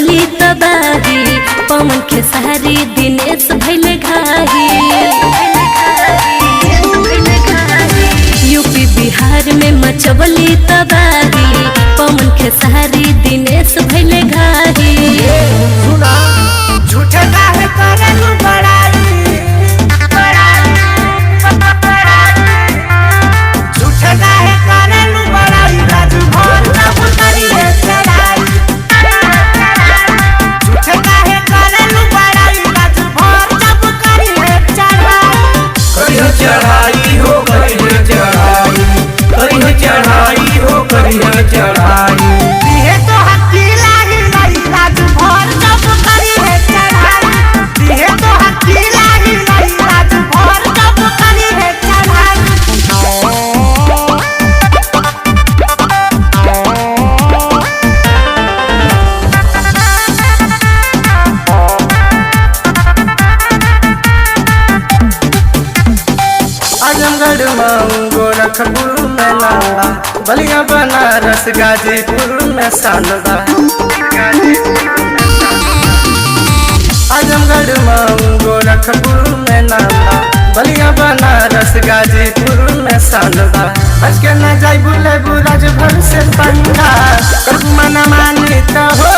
मचवली तबाही, पवन खेसारी दिनेश भइले घाही। यूपी बिहार में मचवली तबाही, पवन खेसारी दिनेश भइले घाही। सुना झूठे काहे करलू बड़ाई, झूठे काहे करलू बड़ाई, राजू भर सब करी है चढ़ाई। झूठे काहे करलू बड़ाई, राजू भर सब करी है चढ़ाई। करिए चढ़ाई हो करिए चढ़ाई, करिए चढ़ाई हो करिए चढ़ाई। दिहे तो हकी लागी लाई, राजू भर सब करी है चढ़ाई। दिहे तो हकी लागी लाई, राजू भर सब करी है चढ़ाई। आजमगढ़ मऊ गोरखपुर में नाला, बलिया बनारस गाजीपुर में सानदा। आजमगढ़ मऊ गोरखपुर में नाला, बलिया बनारस गाजीपुर में सानदा। आज के न जाई बुले बुराज भर से पंगा, कब मन मानी तो हो